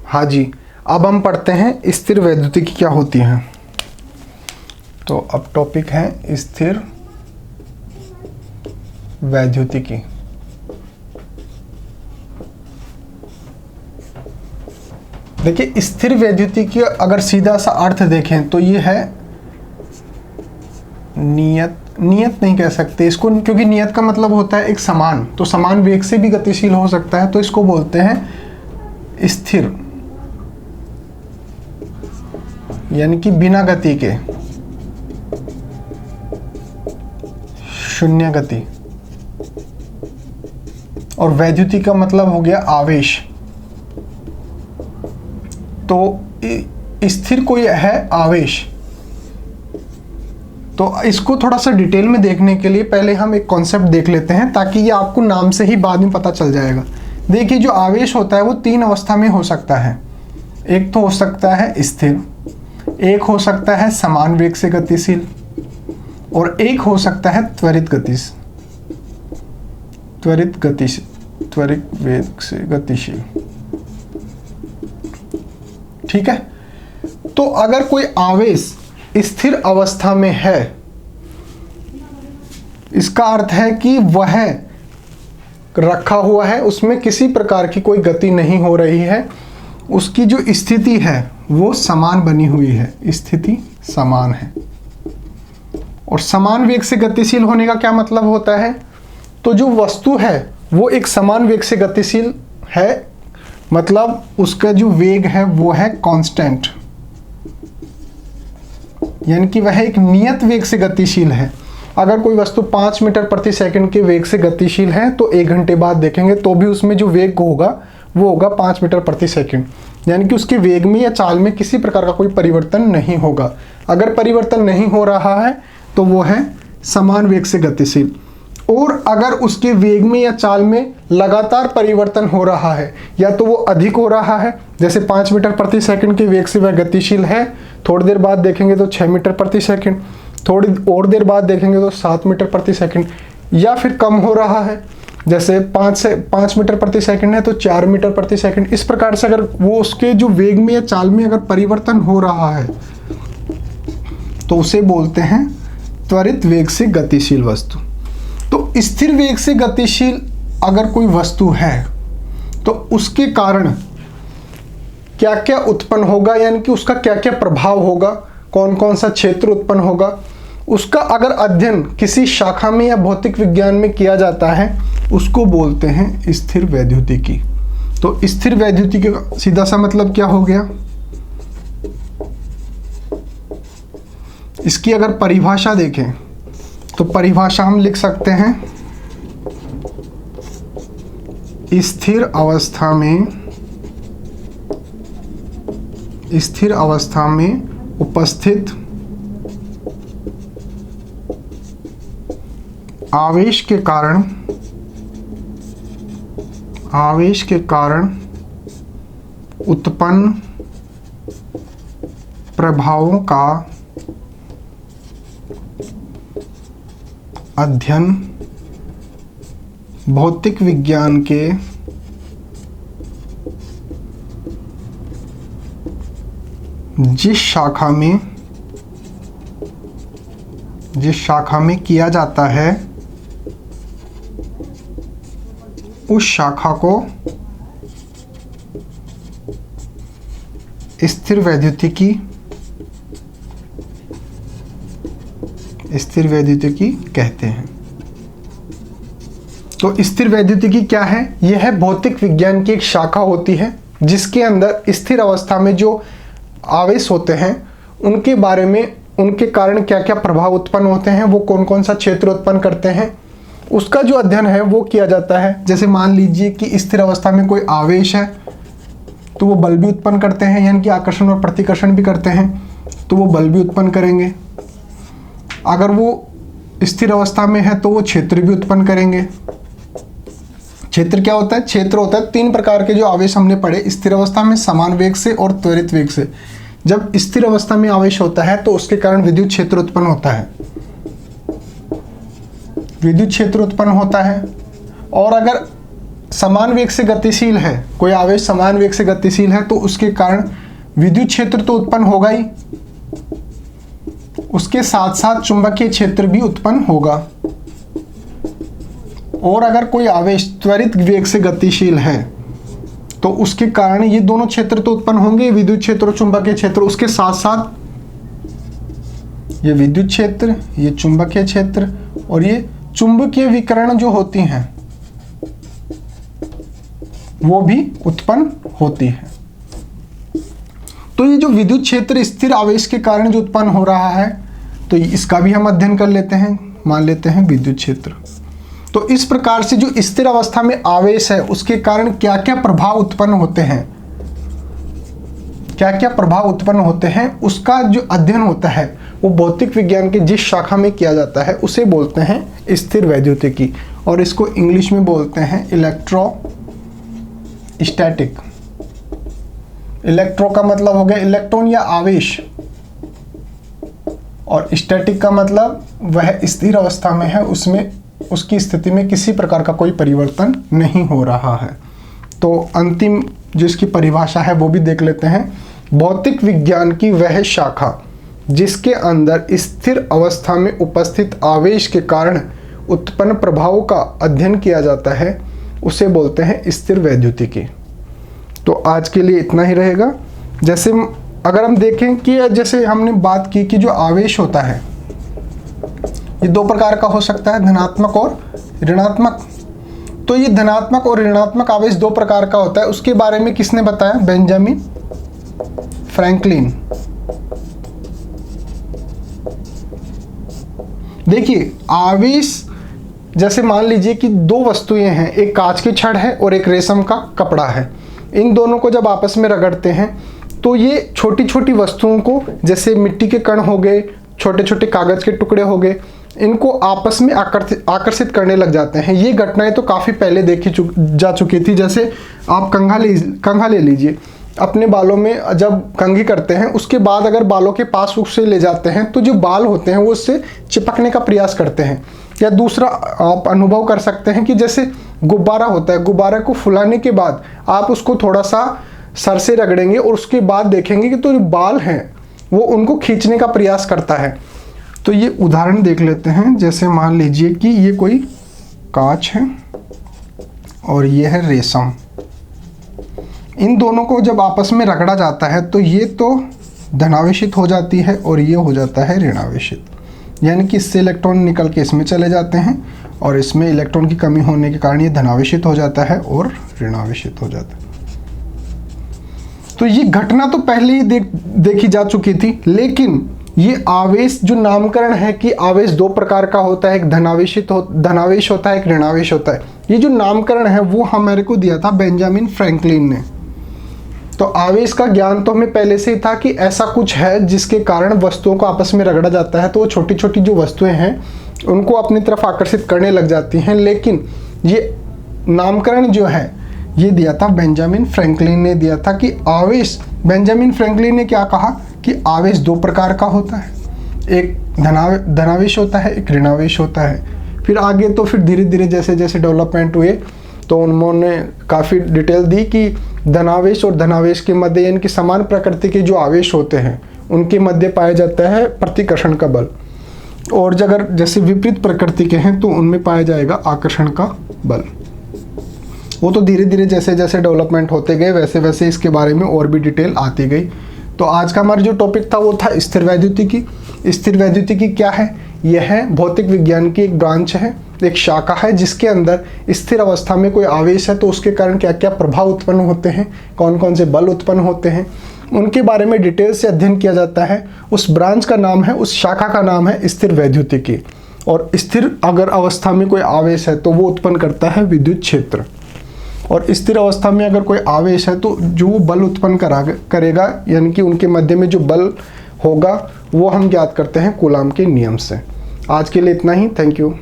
हाँ जी, अब हम पढ़ते हैं स्थिर वैद्युतिकी क्या होती है। तो अब टॉपिक है स्थिर वैद्युतिकी। देखिए, स्थिर वैद्युतिकी अगर सीधा सा अर्थ देखें तो ये है नियत नहीं कह सकते इसको, क्योंकि नियत का मतलब होता है एक समान, तो समान वेग से भी गतिशील हो सकता है, तो इसको बोलते हैं स्थिर, यानी कि बिना गति के, शून्य गति। और वैद्युतिक का मतलब हो गया आवेश। तो स्थिर कोई है आवेश। तो इसको थोड़ा सा डिटेल में देखने के लिए पहले हम एक कॉन्सेप्ट देख लेते हैं, ताकि ये आपको नाम से ही बाद में पता चल जाएगा। देखिए, जो आवेश होता है वो तीन अवस्था में हो सकता है। एक तो हो सकता है स्थिर, एक हो सकता है समान वेग से गतिशील, और एक हो सकता है त्वरित वेग से गतिशील। ठीक है। तो अगर कोई आवेश स्थिर अवस्था में है, इसका अर्थ है कि वह रखा हुआ है, उसमें किसी प्रकार की कोई गति नहीं हो रही है, उसकी जो स्थिति है वो समान बनी हुई है, स्थिति समान है। और समान वेग से गतिशील होने का क्या मतलब होता है? तो जो वस्तु है वो एक समान वेग से गतिशील है, मतलब उसका जो वेग है वो है कांस्टेंट, यानी कि वह एक नियत वेग से गतिशील है। अगर कोई वस्तु 5 मीटर प्रति सेकंड के वेग से गतिशील है तो 1 घंटे बाद देखेंगे तो भी उसमें जो वेग होगा वो होगा 5 मीटर प्रति सेकंड, यानी कि उसके वेग में या चाल में किसी प्रकार का कोई परिवर्तन नहीं होगा। अगर परिवर्तन नहीं हो रहा है तो वो है समान वेग से गतिशील। और अगर उसके वेग में या चाल में लगातार परिवर्तन हो रहा है, या तो वो अधिक हो रहा है, जैसे 5 मीटर प्रति सेकंड के वेग से वह गतिशील है, थोड़ी देर बाद देखेंगे तो 6 मीटर प्रति सेकंड, थोड़ी और देर बाद देखेंगे तो 7 मीटर प्रति सेकंड, या फिर कम हो रहा है, जैसे 5 मीटर प्रति सेकंड है तो 4 मीटर प्रति सेकंड। इस प्रकार से अगर वो उसके जो वेग में या चाल में अगर परिवर्तन हो रहा है तो उसे बोलते हैं त्वरित वेग से गतिशील वस्तु। तो स्थिर वेग से गतिशील अगर कोई वस्तु है तो उसके कारण क्या क्या उत्पन्न होगा, यानी कि उसका क्या क्या प्रभाव होगा, कौन कौन सा क्षेत्र उत्पन्न होगा, उसका अगर अध्ययन किसी शाखा में या भौतिक विज्ञान में किया जाता है उसको बोलते हैं स्थिर वैद्युतिकी। तो स्थिर वैद्युतिकी का सीधा सा मतलब क्या हो गया? इसकी अगर परिभाषा देखें तो परिभाषा हम लिख सकते हैं स्थिर अवस्था में उपस्थित आवेश के कारण उत्पन्न प्रभावों का अध्ययन भौतिक विज्ञान के जिस शाखा में किया जाता है उस शाखा को स्थिर वैद्युतिकी कहते हैं। तो स्थिर वैद्युतिकी क्या है? यह है भौतिक विज्ञान की एक शाखा होती है जिसके अंदर स्थिर अवस्था में जो आवेश होते हैं उनके बारे में, उनके कारण क्या क्या प्रभाव उत्पन्न होते हैं, वो कौन कौन सा क्षेत्र उत्पन्न करते हैं, उसका जो अध्ययन है वो किया जाता है। जैसे मान लीजिए कि स्थिर अवस्था में कोई आवेश है तो वो बल भी उत्पन्न करते हैं, यानी कि आकर्षण और प्रतिकर्षण भी करते हैं, तो वो बल भी उत्पन्न करेंगे। अगर वो स्थिर अवस्था में है तो वो क्षेत्र भी उत्पन्न करेंगे। क्षेत्र क्या होता है? क्षेत्र होता है 3 प्रकार के जो आवेश हमने पढ़े स्थिर अवस्था में, समान वेग से और त्वरित वेग से। जब स्थिर अवस्था में आवेश होता है तो उसके कारण विद्युत क्षेत्र उत्पन्न होता है, और अगर समान वेग से गतिशील है, कोई आवेश समान वेग से गतिशील है, तो उसके कारण विद्युत क्षेत्र तो उत्पन्न होगा ही, उसके साथ साथ चुंबकीय क्षेत्र भी उत्पन्न होगा। और अगर कोई आवेश त्वरित वेग से गतिशील है तो उसके कारण ये दोनों क्षेत्र तो उत्पन्न होंगे, विद्युत क्षेत्र और चुंबकीय क्षेत्र, उसके साथ साथ ये विद्युत क्षेत्र, ये चुंबकीय क्षेत्र और ये चुंबकीय विकिरण जो होती हैं वो भी उत्पन्न होती है। तो ये जो विद्युत क्षेत्र स्थिर आवेश के कारण जो उत्पन्न हो रहा है, तो इसका भी हम अध्ययन कर लेते हैं, मान लेते हैं विद्युत क्षेत्र। तो इस प्रकार से जो स्थिर अवस्था में आवेश है उसके कारण क्या क्या प्रभाव उत्पन्न होते हैं, क्या क्या प्रभाव उत्पन्न होते हैं, उसका जो अध्ययन होता है वो भौतिक विज्ञान के जिस शाखा में किया जाता है उसे बोलते हैं स्थिर वैद्युतिकी, और इसको इंग्लिश में बोलते हैं इलेक्ट्रोस्टैटिक। इलेक्ट्रो का मतलब हो गया इलेक्ट्रॉन या आवेश, और स्टैटिक का मतलब वह स्थिर अवस्था में है, उसमें उसकी स्थिति में किसी प्रकार का कोई परिवर्तन नहीं हो रहा है। तो अंतिम जो इसकी परिभाषा है वो भी देख लेते हैं। भौतिक विज्ञान की वह शाखा जिसके अंदर स्थिर अवस्था में उपस्थित आवेश के कारण उत्पन्न प्रभावों का अध्ययन किया जाता है उसे बोलते हैं स्थिर वैद्युतिकी। तो आज के लिए इतना ही रहेगा। जैसे अगर हम देखें कि जैसे हमने बात की कि जो आवेश होता है ये दो प्रकार का हो सकता है, धनात्मक और ऋणात्मक। तो ये धनात्मक और ऋणात्मक आवेश दो प्रकार का होता है, उसके बारे में किसने बताया? Benjamin Franklin. देखिए आवेश, जैसे मान लीजिए कि दो वस्तुएं हैं, एक कांच की छड़ है और एक रेशम का कपड़ा है। इन दोनों को जब आपस में रगड़ते हैं तो ये छोटी छोटी वस्तुओं को, जैसे मिट्टी के कण हो गए, छोटे छोटे कागज के टुकड़े हो गए, इनको आपस में आकर्षित करने लग जाते हैं। ये घटनाएं तो काफ़ी पहले देखी जा चुकी थी। जैसे आप कंघा ले लीजिए, अपने बालों में जब कंघी करते हैं उसके बाद अगर बालों के पास उसे ले जाते हैं तो जो बाल होते हैं वो उससे चिपकने का प्रयास करते हैं। या दूसरा आप अनुभव कर सकते हैं कि जैसे गुब्बारा होता है, गुब्बारा को फुलाने के बाद आप उसको थोड़ा सा सर से रगड़ेंगे और उसके बाद देखेंगे कि तो जो बाल हैं वो उनको खींचने का प्रयास करता है। तो ये उदाहरण देख लेते हैं। जैसे मान लीजिए कि ये कोई कांच है और ये है रेशम। इन दोनों को जब आपस में रगड़ा जाता है तो ये तो धनावेशित हो जाती है और ये हो जाता है ऋणावेशित, यानी कि इससे इलेक्ट्रॉन निकल के इसमें चले जाते हैं और इसमें इलेक्ट्रॉन की कमी होने के कारण ये धनावेशित हो जाता है और ऋणावेशित हो जाता है। तो ये घटना तो पहले ही देखी जा चुकी थी, लेकिन ये आवेश जो नामकरण है कि आवेश दो प्रकार का होता है, एक धनावेश होता है, एक ऋणावेश होता है, ये जो नामकरण है वो हमारे को दिया था बेंजामिन फ्रैंकलिन ने। तो आवेश का ज्ञान तो हमें पहले से ही था कि ऐसा कुछ है जिसके कारण वस्तुओं को आपस में रगड़ा जाता है, तो वो छोटी छोटी जो वस्तुएं हैं उनको अपनी तरफ आकर्षित करने लग जाती हैं। लेकिन ये नामकरण जो है ये दिया था बेंजामिन फ्रैंकलिन ने दिया था कि आवेश, बेंजामिन फ्रैंकलिन ने क्या कहा कि आवेश दो प्रकार का होता है, एक धनावेश होता है, एक ऋणावेश होता है। फिर आगे तो फिर धीरे धीरे जैसे जैसे डेवलपमेंट हुए तो उन्होंने काफ़ी डिटेल दी कि धनावेश और धनावेश के मध्य, यानी कि समान प्रकृति के जो आवेश होते हैं उनके मध्य पाया जाता है प्रतिकर्षण का बल, और अगर जैसे विपरीत प्रकृति के हैं तो उनमें पाया जाएगा आकर्षण का बल। वो तो धीरे धीरे जैसे जैसे डेवलपमेंट होते गए वैसे वैसे इसके बारे में और भी डिटेल आती गई। तो आज का हमारा जो टॉपिक था वो था स्थिर वैद्युतिकी। स्थिर वैद्युतिकी क्या है? यह भौतिक विज्ञान की एक ब्रांच है, एक शाखा है जिसके अंदर स्थिर अवस्था में कोई आवेश है तो उसके कारण क्या क्या प्रभाव उत्पन्न होते हैं, कौन कौन से बल उत्पन्न होते हैं, उनके बारे में डिटेल से अध्ययन किया जाता है। उस ब्रांच का नाम है, उस शाखा का नाम है स्थिर वैद्युतिकी। और स्थिर अगर अवस्था में कोई आवेश है तो वो उत्पन्न करता है विद्युत क्षेत्र, और स्थिर अवस्था में अगर कोई आवेश है तो जो बल उत्पन्न करेगा, यानी कि उनके मध्य में जो बल होगा वो हम ज्ञात करते हैं कूलाम के नियम से। आज के लिए इतना ही। Thank you.